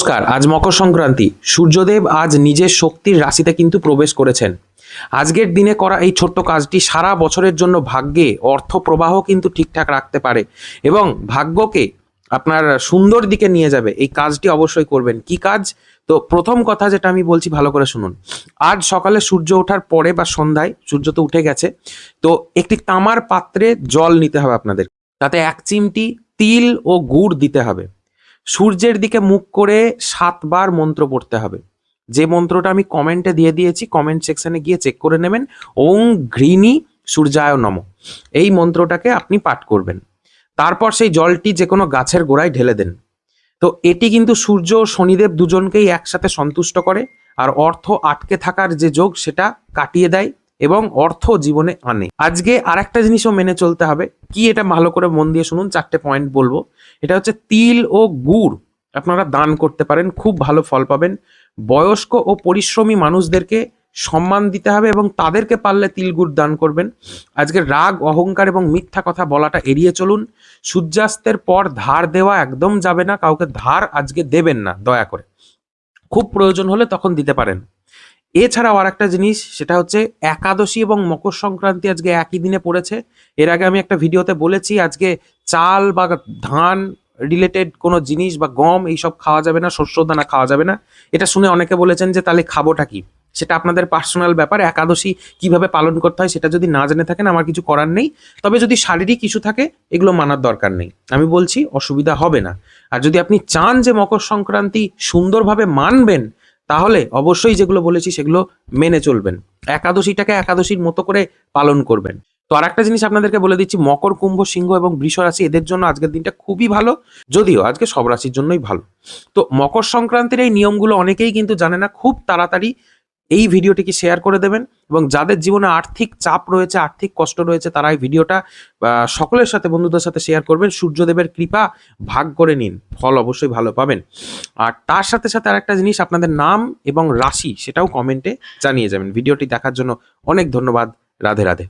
নমস্কার। আজ মকর সংক্রান্তি। সূর্যদেব আজ নিজের শক্তির রাশিতে কিন্তু প্রবেশ করেছেন। আজকের দিনে করা এই ছোট্ট কাজটি সারা বছরের জন্য ভাগ্যে অর্থ প্রবাহ কিন্তু ঠিকঠাক রাখতে পারে এবং ভাগ্যকে আপনার সুন্দর দিকে নিয়ে যাবে। এই কাজটি অবশ্যই করবেন। কি কাজ? তো প্রথম কথা যেটা আমি বলছি ভালো করে শুনুন। আজ সকালে সূর্য ওঠার পরে বা সন্ধ্যায়, সূর্য তো উঠে গেছে, তো একটি তামার পাত্রে জল নিতে হবে আপনাদের। তাতে 1 চিমটি তিল ও গুড় দিতে হবে। সূর্যের দিকে মুখ করে 7 বার মন্ত্র পড়তে হবে। যে মন্ত্রটা আমি কমেন্টে দিয়ে দিয়েছি, কমেন্ট সেকশনে গিয়ে চেক করে নেবেন। ওং ঘৃণী সূর্যায় নমঃ, এই মন্ত্রটাকে আপনি পাঠ করবেন। তারপর সেই জলটি যে কোনো গাছের গোড়ায় ঢেলে দেন। তো এটি কিন্তু সূর্য ও শনিদেব দুজনকেই একসাথে সন্তুষ্ট করে, আর অর্থ আটকে থাকার যে যোগ সেটা কাটিয়ে দেয় এবং অর্থ জীবনে আনে। আজকে আরেকটা জিনিসও মেনে চলতে হবে। কি, এটা ভালো করে মন দিয়ে শুনুন, 4টে পয়েন্ট বলবো। এটা হচ্ছে তিল ও গুড় আপনারা দান করতে পারেন, খুব ভালো ফল পাবেন। বয়স্ক ও পরিশ্রমী মানুষদেরকে সম্মান দিতে হবে এবং তাদেরকে পারলে তিল গুড় দান করবেন। আজকে রাগ, অহংকার এবং মিথ্যা কথা বলাটা এড়িয়ে চলুন। সূর্যাস্তের পর ধার দেওয়া একদম যাবে না, কাউকে ধার আজকে দেবেন না দয়া করে। খুব প্রয়োজন হলে তখন দিতে পারেন। এছাড়াও আর একটা জিনিস, সেটা হচ্ছে একাদশী এবং মকর সংক্রান্তি আজকে একই দিনে পড়েছে। এর আগে আমি একটা ভিডিওতে বলেছি আজকে চাল বা ধান রিলেটেড কোনো জিনিস বা গম এইসব খাওয়া যাবে না, শস্য দানা খাওয়া যাবে না। এটা শুনে অনেকে বলেছেন যে তাহলে খাবোটা কি। সেটা আপনাদের পার্সোনাল ব্যাপার। একাদশী কিভাবে পালন করতে হয় সেটা যদি না জেনে থাকেন আমার কিছু করার নেই। তবে যদি শারীরিক ইস্যু থাকে এগুলো মানার দরকার নেই। আমি বলছি অসুবিধা হবে না। আর যদি আপনি চান যে মকর সংক্রান্তি সুন্দরভাবে মানবেন, তাহলে অবশ্যই যেগুলো বলেছি সেগুলো মেনে চলবেন। একাদশীটাকে একাদশীর মতো করে পালন করবেন। তো আর একটা জিনিস আপনাদেরকে বলে দিচ্ছি, মকর, কুম্ভ, সিংহ এবং বৃষ রাশি এদের জন্য আজকের দিনটা খুবই ভালো, যদিও আজকে সব রাশির জন্যই ভালো। তো মকর সংক্রান্তির এই নিয়মগুলো অনেকেই কিন্তু জানে না। খুব তাড়াতাড়ি এই ভিডিওটিকে শেয়ার করে দেবেন এবং যাদের জীবনে আর্থিক চাপ রয়েছে, আর্থিক কষ্ট রয়েছে, তারা এই ভিডিওটা সকলের সাথে, বন্ধুদের সাথে শেয়ার করবেন। সূর্যদেবের কৃপা ভাগ করে নিন, ফল অবশ্যই ভালো পাবেন। আর তার সাথে সাথে আরেকটা জিনিস, আপনাদের নাম এবং রাশি সেটাও কমেন্টে জানিয়ে যাবেন। ভিডিওটি দেখার জন্য অনেক ধন্যবাদ। রাধে রাধে।